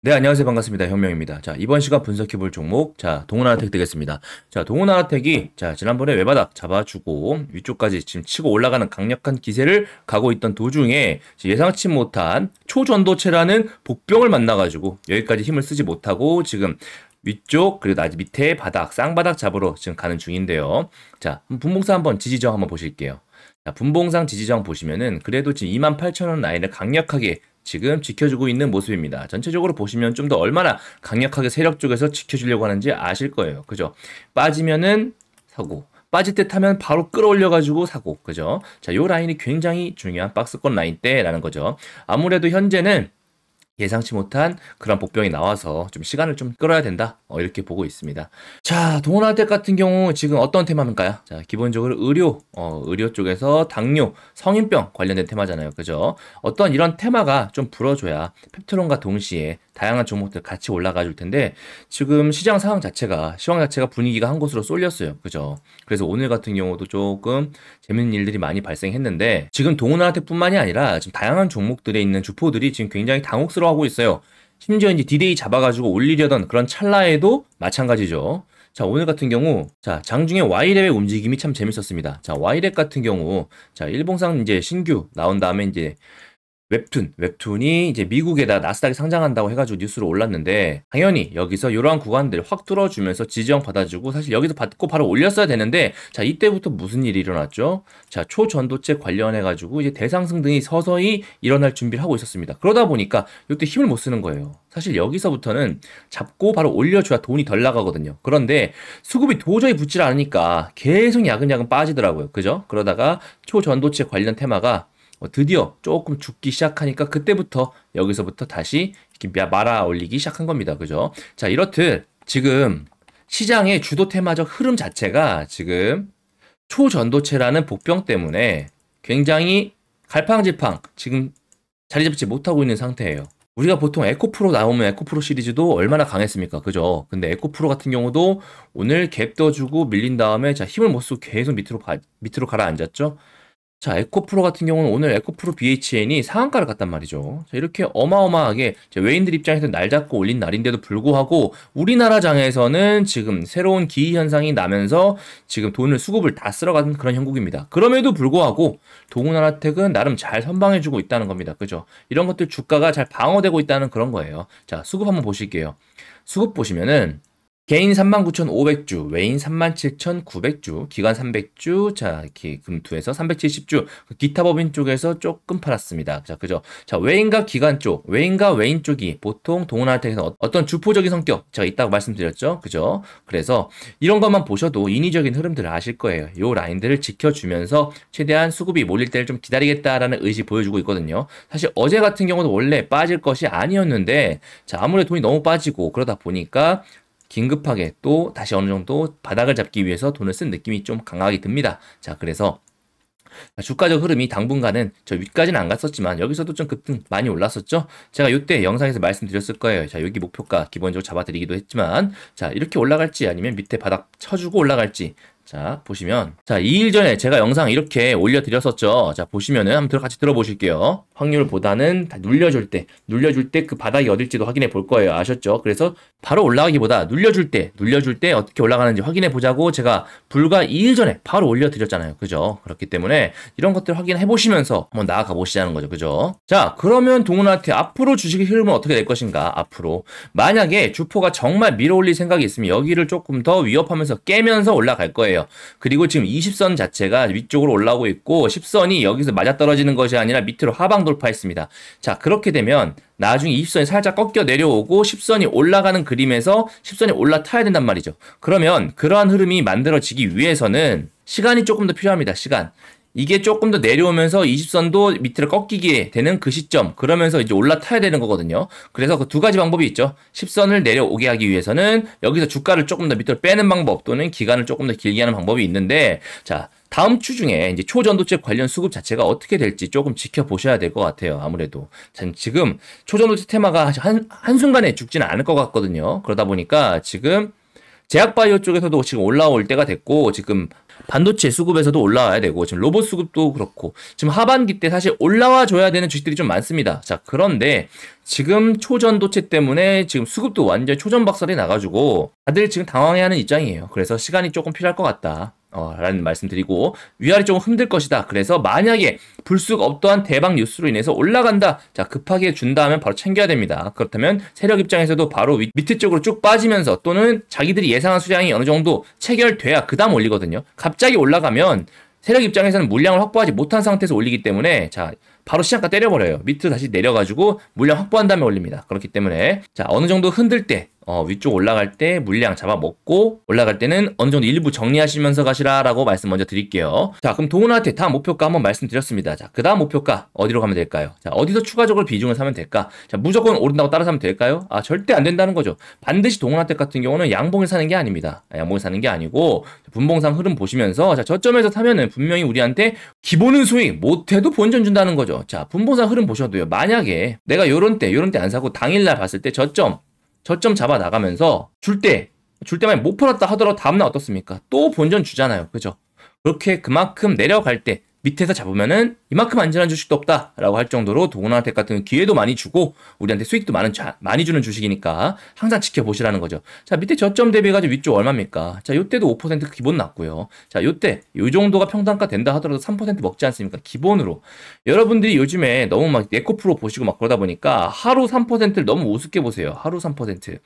네, 안녕하세요. 반갑습니다. 혁명입니다. 자, 이번 시간 분석해볼 종목, 자, 동원하나텍 되겠습니다. 자, 동원하나텍이, 자, 지난번에 외바닥 잡아주고, 위쪽까지 지금 치고 올라가는 강력한 기세를 가고 있던 도중에, 예상치 못한 초전도체라는 복병을 만나가지고, 여기까지 힘을 쓰지 못하고, 지금 위쪽, 그리고 아직 밑에 바닥, 쌍바닥 잡으러 지금 가는 중인데요. 자, 분봉사 한번 지지정 한번 보실게요. 자, 분봉상 지지정 보시면은, 그래도 지금 28,000원 라인을 강력하게 지금 지켜주고 있는 모습입니다. 전체적으로 보시면 좀 더 얼마나 강력하게 세력 쪽에서 지켜주려고 하는지 아실 거예요. 그죠? 빠지면은 사고, 빠질 듯 하면 바로 끌어올려가지고 사고, 그죠? 자, 요 라인이 굉장히 중요한 박스권 라인 때라는 거죠. 아무래도 현재는 예상치 못한 그런 복병이 나와서 좀 시간을 좀 끌어야 된다. 이렇게 보고 있습니다. 자, 동원할때 같은 경우 지금 어떤 테마인가요? 자, 기본적으로 의료 쪽에서 당뇨, 성인병 관련된 테마잖아요. 그죠? 어떤 이런 테마가 좀 불어줘야 펩트론과 동시에 다양한 종목들 같이 올라가 줄 텐데 지금 시장 자체가 분위기가 한 곳으로 쏠렸어요. 그죠? 그래서 오늘 같은 경우도 조금 재밌는 일들이 많이 발생했는데 지금 동원할때뿐만이 아니라 지금 다양한 종목들에 있는 주포들이 지금 굉장히 당혹스러워하고 있어요. 심지어 이제 디데이 잡아가지고 올리려던 그런 찰나에도 마찬가지죠. 자, 오늘 같은 경우, 자, 장중에 Y랩의 움직임이 참 재밌었습니다. 자, Y랩 같은 경우, 자, 일봉상 이제 신규 나온 다음에 이제 웹툰이 이제 미국에다 나스닥에 상장한다고 해가지고 뉴스로 올랐는데 당연히 여기서 이러한 구간들 확 뚫어주면서 지지형 받아주고 사실 여기서 받고 바로 올렸어야 되는데 자 이때부터 무슨 일이 일어났죠? 자 초전도체 관련해가지고 이제 대상승 등이 서서히 일어날 준비를 하고 있었습니다. 그러다 보니까 이때 힘을 못 쓰는 거예요. 사실 여기서부터는 잡고 바로 올려줘야 돈이 덜 나가거든요. 그런데 수급이 도저히 붙질 않으니까 계속 야금야금 빠지더라고요. 그죠? 그러다가 초전도체 관련 테마가 드디어 조금 죽기 시작하니까 그때부터 여기서부터 다시 이렇게 말아 올리기 시작한 겁니다. 그죠? 자, 이렇듯 지금 시장의 주도 테마적 흐름 자체가 지금 초전도체라는 복병 때문에 굉장히 갈팡질팡 지금 자리 잡지 못하고 있는 상태예요. 우리가 보통 에코프로 나오면 에코프로 시리즈도 얼마나 강했습니까? 그죠? 근데 에코프로 같은 경우도 오늘 갭 떠주고 밀린 다음에 자 힘을 못 쓰고 계속 밑으로 가라앉았죠? 자, 에코프로 같은 경우는 오늘 에코프로 BHN이 상한가를 갔단 말이죠. 자, 이렇게 어마어마하게 외인들 입장에서 날 잡고 올린 날인데도 불구하고 우리나라 장에서는 지금 새로운 기이 현상이 나면서 지금 수급을 다 쓸어가는 그런 형국입니다. 그럼에도 불구하고 동훈하나텍은 나름 잘 선방해주고 있다는 겁니다. 그죠? 이런 것들 주가가 잘 방어되고 있다는 그런 거예요. 자, 수급 한번 보실게요. 수급 보시면은 개인 39,500주, 외인 37,900주, 기관 300주, 자, 이렇게 금투에서 370주, 기타 법인 쪽에서 조금 팔았습니다. 자, 그죠? 자, 외인과 기관 쪽, 외인과 외인 쪽이 보통 동원할때에서 어떤 주포적인 성격, 제가 있다고 말씀드렸죠? 그죠? 그래서 이런 것만 보셔도 인위적인 흐름들을 아실 거예요. 요 라인들을 지켜주면서 최대한 수급이 몰릴 때를 좀 기다리겠다라는 의지 보여주고 있거든요. 사실 어제 같은 경우도 원래 빠질 것이 아니었는데, 자, 아무래도 돈이 너무 빠지고 그러다 보니까 긴급하게 또 다시 어느 정도 바닥을 잡기 위해서 돈을 쓴 느낌이 좀 강하게 듭니다. 자, 그래서 주가적 흐름이 당분간은 저 위까지는 안 갔었지만 여기서도 좀 급등 많이 올랐었죠. 제가 이때 영상에서 말씀드렸을 거예요. 자, 여기 목표가 기본적으로 잡아드리기도 했지만 자, 이렇게 올라갈지 아니면 밑에 바닥 쳐주고 올라갈지 자, 보시면 자, 2일 전에 제가 영상 이렇게 올려드렸었죠. 자, 보시면은 한번 같이 들어보실게요. 확률보다는 다 눌려줄 때 그 바닥이 어딜지도 확인해 볼 거예요. 아셨죠? 그래서 바로 올라가기보다 눌려줄 때 어떻게 올라가는지 확인해 보자고 제가 불과 2일 전에 바로 올려드렸잖아요. 그죠? 그렇기 때문에 이런 것들 확인해 보시면서 한번 나아가 보시자는 거죠. 그죠? 자, 그러면 동훈한테 앞으로 주식의 흐름은 어떻게 될 것인가? 앞으로 만약에 주포가 정말 밀어올릴 생각이 있으면 여기를 조금 더 위협하면서 깨면서 올라갈 거예요. 그리고 지금 20선 자체가 위쪽으로 올라오고 있고 10선이 여기서 맞아떨어지는 것이 아니라 밑으로 하방 돌파했습니다. 자, 그렇게 되면 나중에 20선이 살짝 꺾여 내려오고 10선이 올라가는 그림에서 10선이 올라타야 된단 말이죠. 그러면 그러한 흐름이 만들어지기 위해서는 시간이 조금 더 필요합니다. 시간. 이게 조금 더 내려오면서 20선도 밑으로 꺾이게 되는 그 시점, 그러면서 이제 올라타야 되는 거거든요. 그래서 그 두 가지 방법이 있죠. 10선을 내려오게 하기 위해서는 여기서 주가를 조금 더 밑으로 빼는 방법 또는 기간을 조금 더 길게 하는 방법이 있는데, 자, 다음 주 중에 이제 초전도체 관련 수급 자체가 어떻게 될지 조금 지켜보셔야 될 것 같아요. 아무래도. 지금 초전도체 테마가 한순간에 죽지는 않을 것 같거든요. 그러다 보니까 지금 제약바이오 쪽에서도 지금 올라올 때가 됐고, 지금 반도체 수급에서도 올라와야 되고 지금 로봇 수급도 그렇고 지금 하반기 때 사실 올라와 줘야 되는 주식들이 좀 많습니다. 자, 그런데 지금 초전도체 때문에 지금 수급도 완전 초전박살이 나가지고 다들 지금 당황해하는 입장이에요. 그래서 시간이 조금 필요할 것 같다. 라는 말씀 드리고 위아래 조금 힘들 것이다. 그래서 만약에 불쑥 어떠한 대박 뉴스로 인해서 올라간다. 자, 급하게 준다 하면 바로 챙겨야 됩니다. 그렇다면 세력 입장에서도 바로 밑에 쪽으로 쭉 빠지면서 또는 자기들이 예상한 수량이 어느 정도 체결돼야 그 다음 올리거든요. 갑자기 올라가면 세력 입장에서는 물량을 확보하지 못한 상태에서 올리기 때문에 자, 바로 시장가 때려버려요. 밑으로 다시 내려가지고 물량 확보한 다음에 올립니다. 그렇기 때문에 자, 어느 정도 흔들 때 위쪽 올라갈 때 물량 잡아먹고 올라갈 때는 어느 정도 일부 정리하시면서 가시라라고 말씀 먼저 드릴게요. 자, 그럼 동훈한테 다음 목표가 한번 말씀드렸습니다. 자, 그 다음 목표가 어디로 가면 될까요? 자, 어디서 추가적으로 비중을 사면 될까? 자, 무조건 오른다고 따라 사면 될까요? 아, 절대 안 된다는 거죠. 반드시 동훈한테 같은 경우는 양봉을 사는 게 아닙니다. 양봉을 사는 게 아니고 분봉상 흐름 보시면서 자, 저점에서 사면은 분명히 우리한테 기본은 수익 못해도 본전 준다는 거죠. 자, 분봉상 흐름 보셔도요. 만약에 내가 요런 때 안 사고 당일날 봤을 때 저점 잡아 나가면서 줄 때만 못 풀었다 하더라도 다음날 어떻습니까? 또 본전 주잖아요. 그죠? 그렇게 그만큼 내려갈 때 밑에서 잡으면은 이만큼 안전한 주식도 없다라고 할 정도로 동훈한테 같은 기회도 많이 주고 우리한테 수익도 많이 주는 주식이니까 항상 지켜보시라는 거죠. 자, 밑에 저점 대비해가지고 위쪽 얼마입니까? 자, 요때도 5% 기본 났고요. 자, 요때 요 정도가 평단가 된다 하더라도 3% 먹지 않습니까? 기본으로. 여러분들이 요즘에 너무 막 에코프로 보시고 막 그러다 보니까 하루 3%를 너무 우습게 보세요. 하루 3%.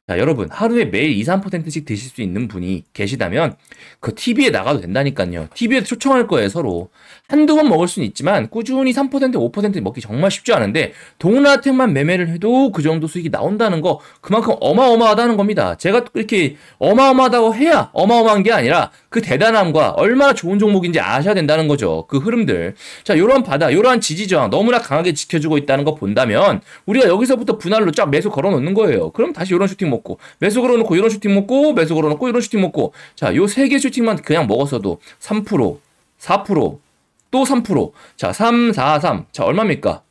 자, 여러분 하루에 매일 2, 3%씩 드실 수 있는 분이 계시다면 그 TV에 나가도 된다니까요. TV에 초청할 거예요. 서로 한두 번 먹을 수는 있지만 꾸준히 3%, 5% 먹기 정말 쉽지 않은데 동훈한테만 매매를 해도 그 정도 수익이 나온다는 거 그만큼 어마어마하다는 겁니다. 제가 이렇게 어마어마하다고 해야 어마어마한 게 아니라 그 대단함과 얼마나 좋은 종목인지 아셔야 된다는 거죠. 그 흐름들. 자, 요런 바닥, 요러한 지지저항 너무나 강하게 지켜주고 있다는 거 본다면 우리가 여기서부터 분할로 쫙 매수 걸어 놓는 거예요. 그럼 다시 요런 슈팅 먹고 매수 걸어 놓고 요런 슈팅 먹고 매수 걸어 놓고 요런 슈팅 먹고 자, 요 세 개 슈팅만 그냥 먹었어도 3%, 4%, 또 3%. 자, 3, 4, 3. 자, 얼마입니까?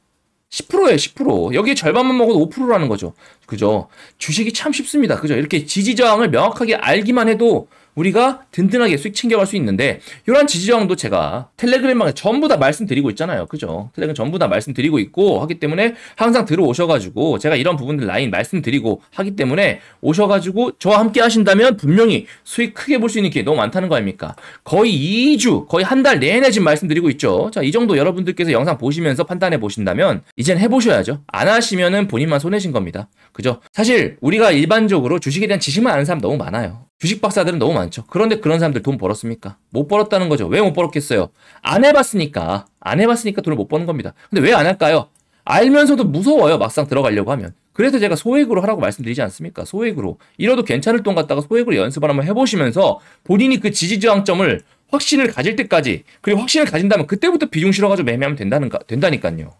10%예요, 10%. 여기에 절반만 먹어도 5%라는 거죠. 그죠? 주식이 참 쉽습니다. 그죠? 이렇게 지지저항을 명확하게 알기만 해도 우리가 든든하게 수익 챙겨갈 수 있는데 이런 지지저항도 제가 텔레그램방에 전부 다 말씀드리고 있잖아요. 그죠? 텔레그램 전부 다 말씀드리고 있고 하기 때문에 항상 들어오셔가지고 제가 이런 부분들 라인 말씀드리고 하기 때문에 오셔가지고 저와 함께 하신다면 분명히 수익 크게 볼 수 있는 기회 너무 많다는 거 아닙니까? 거의 2주, 거의 한 달 내내 지금 말씀드리고 있죠. 자, 이 정도 여러분들께서 영상 보시면서 판단해 보신다면 이젠 해보셔야죠. 안 하시면은 본인만 손해신 겁니다. 그죠? 사실 우리가 일반적으로 주식에 대한 지식만 아는 사람 너무 많아요. 주식 박사들은 너무 많죠. 그런데 그런 사람들 돈 벌었습니까? 못 벌었다는 거죠. 왜 못 벌었겠어요? 안 해봤으니까 돈을 못 버는 겁니다. 근데 왜 안 할까요? 알면서도 무서워요. 막상 들어가려고 하면. 그래서 제가 소액으로 하라고 말씀드리지 않습니까? 소액으로. 이러도 괜찮을 돈 갖다가 소액으로 연습을 한번 해보시면서 본인이 그 지지저항점을 확신을 가질 때까지 그리고 확신을 가진다면 그때부터 비중 실어가지고 매매하면 된다니까요.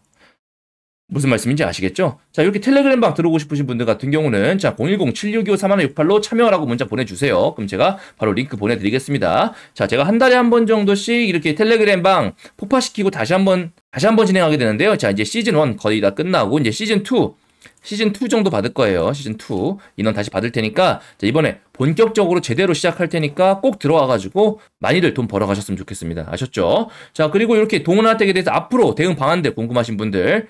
무슨 말씀인지 아시겠죠? 자, 이렇게 텔레그램방 들어오고 싶으신 분들 같은 경우는 자, 010-7625-3168로 참여하라고 문자 보내주세요. 그럼 제가 바로 링크 보내드리겠습니다. 자, 제가 한 달에 한 번 정도씩 이렇게 텔레그램방 폭파시키고 다시 한번 진행하게 되는데요. 자, 이제 시즌1 거의 다 끝나고 이제 시즌2 정도 받을 거예요. 시즌2 인원 다시 받을 테니까 자, 이번에 본격적으로 제대로 시작할 테니까 꼭 들어와가지고 많이들 돈 벌어가셨으면 좋겠습니다. 아셨죠? 자, 그리고 이렇게 동훈아택에 대해서 앞으로 대응 방안들 궁금하신 분들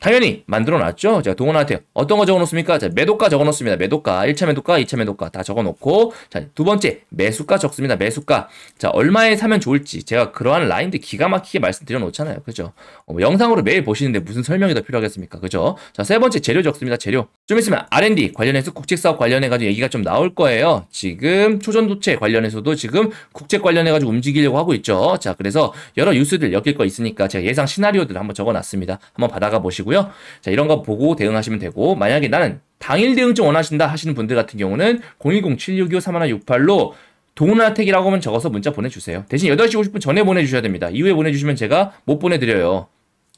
당연히 만들어놨죠. 제가 동훈한테 어떤 거 적어놓습니까? 자, 매도가 적어놓습니다. 매도가, 1차 매도가, 2차 매도가 다 적어놓고 자, 두 번째 매수가 적습니다. 매수가. 자, 얼마에 사면 좋을지 제가 그러한 라인들 기가 막히게 말씀드려 놓잖아요. 그죠? 영상으로 매일 보시는데 무슨 설명이 더 필요하겠습니까? 그죠? 자, 세 번째 재료 적습니다. 재료. 좀 있으면 R&D 관련해서 국책사업 관련해가지고 얘기가 좀 나올 거예요. 지금 초전도체 관련해서도 지금 국책 관련해가지고 움직이려고 하고 있죠. 자, 그래서 여러 뉴스들 엮일 거 있으니까 제가 예상 시나리오들 한번 적어놨습니다. 한번 받아가 보시고요. 자, 이런 거 보고 대응하시면 되고 만약에 나는 당일 대응좀 원하신다 하시는 분들 같은 경우는 010-7625-3168로 동훈아택이라고 하면 적어서 문자 보내주세요. 대신 8시 50분 전에 보내주셔야 됩니다. 이후에 보내주시면 제가 못 보내드려요.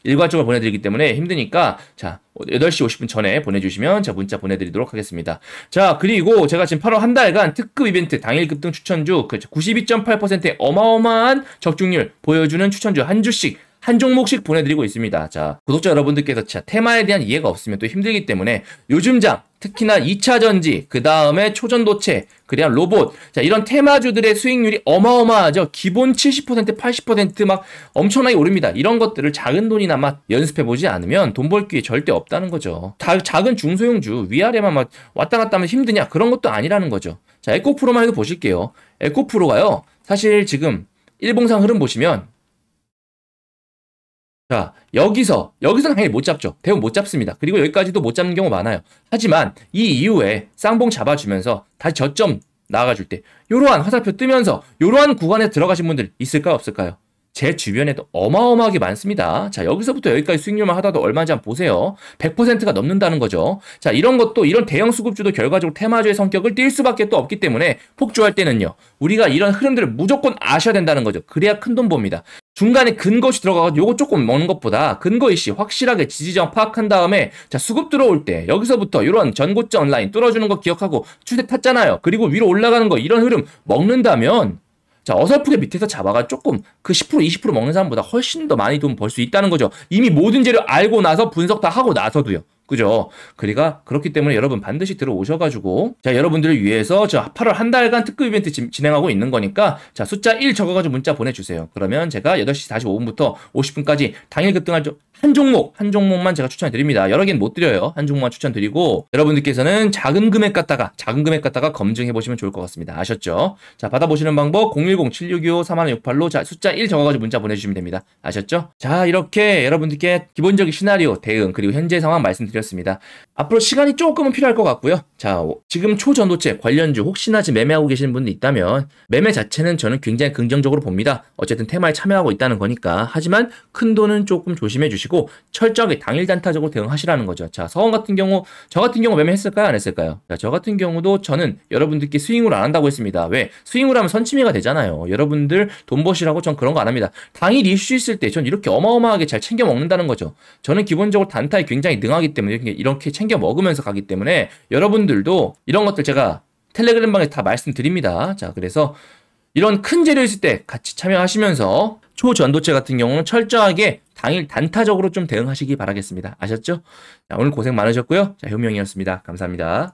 일괄적으로 보내드리기 때문에 힘드니까 자 8시 50분 전에 보내주시면 제가 문자 보내드리도록 하겠습니다. 자, 그리고 제가 지금 8월 한 달간 특급 이벤트 당일 급등 추천주 92.8%의 어마어마한 적중률 보여주는 추천주 한 주씩 한 종목씩 보내드리고 있습니다. 자, 구독자 여러분들께서 자, 테마에 대한 이해가 없으면 또 힘들기 때문에 요즘 장, 특히나 2차 전지, 그 다음에 초전도체, 그다음 로봇, 자, 이런 테마주들의 수익률이 어마어마하죠. 기본 70%, 80% 엄청나게 오릅니다. 이런 것들을 작은 돈이나마 연습해보지 않으면 돈 벌 기회 절대 없다는 거죠. 작은 중소형주 위아래만 왔다 갔다 하면 힘드냐? 그런 것도 아니라는 거죠. 자, 에코프로만 해도 보실게요. 에코프로가요, 사실 지금 일봉상 흐름 보시면, 자, 여기서는 당연히 못 잡죠. 대부분 못 잡습니다. 그리고 여기까지도 못 잡는 경우 많아요. 하지만 이 이후에 쌍봉 잡아주면서 다시 저점 나아가줄 때 이러한 화살표 뜨면서 이러한 구간에 들어가신 분들 있을까요, 없을까요? 제 주변에도 어마어마하게 많습니다. 자, 여기서부터 여기까지 수익률만 하다도 얼마인지 한번 보세요. 100%가 넘는다는 거죠. 자, 이런 것도, 이런 대형 수급주도 결과적으로 테마주의 성격을 띌 수밖에 또 없기 때문에 폭주할 때는요, 우리가 이런 흐름들을 무조건 아셔야 된다는 거죠. 그래야 큰돈 봅니다. 중간에 근거시 들어가서 요거 조금 먹는 것보다 근거이시 확실하게 지지정 파악한 다음에, 자, 수급 들어올 때 여기서부터 이런 전고점 온라인 뚫어주는 거 기억하고 추세 탔잖아요. 그리고 위로 올라가는 거, 이런 흐름 먹는다면, 자, 어설프게 밑에서 잡아가 조금 그 10%, 20% 먹는 사람보다 훨씬 더 많이 돈 벌 수 있다는 거죠. 이미 모든 재료 알고 나서 분석 다 하고 나서도요. 그죠? 그렇기 때문에 여러분 반드시 들어오셔가지고, 자, 여러분들을 위해서 저 8월 한 달간 특급 이벤트 진행하고 있는 거니까, 자, 숫자 1 적어가지고 문자 보내주세요. 그러면 제가 8시 45분부터 50분까지 당일 급등할 한 종목만 제가 추천드립니다. 여러 개는 못 드려요. 한 종목만 추천드리고, 여러분들께서는 작은 금액 갖다가 검증해보시면 좋을 것 같습니다. 아셨죠? 자, 받아보시는 방법 010-7625-3168로 자, 숫자 1 적어가지고 문자 보내주시면 됩니다. 아셨죠? 자, 이렇게 여러분들께 기본적인 시나리오, 대응, 그리고 현재 상황 말씀드렸습니다. 앞으로 시간이 조금은 필요할 것 같고요. 자, 지금 초전도체 관련주 혹시나 지금 매매하고 계시는 분들 있다면, 매매 자체는 저는 굉장히 긍정적으로 봅니다. 어쨌든 테마에 참여하고 있다는 거니까. 하지만 큰 돈은 조금 조심해 주시고 철저하게 당일 단타적으로 대응하시라는 거죠. 자, 서원 같은 경우, 저 같은 경우 매매했을까요, 안 했을까요? 자, 저 같은 경우도 저는 여러분들께 스윙으로 안 한다고 했습니다. 왜? 스윙으로 하면 선침해가 되잖아요. 여러분들 돈 버시라고 전 그런 거 안 합니다. 당일 이슈 있을 때 전 이렇게 어마어마하게 잘 챙겨 먹는다는 거죠. 저는 기본적으로 단타에 굉장히 능하기 때문에 이렇게 챙겨 먹으면서 가기 때문에 여러분들도 이런 것들 제가 텔레그램방에 다 말씀드립니다. 자, 그래서 이런 큰 재료 있을 때 같이 참여하시면서 초전도체 같은 경우는 철저하게 당일 단타적으로 좀 대응하시기 바라겠습니다. 아셨죠? 자, 오늘 고생 많으셨고요. 자, 효명이었습니다. 감사합니다.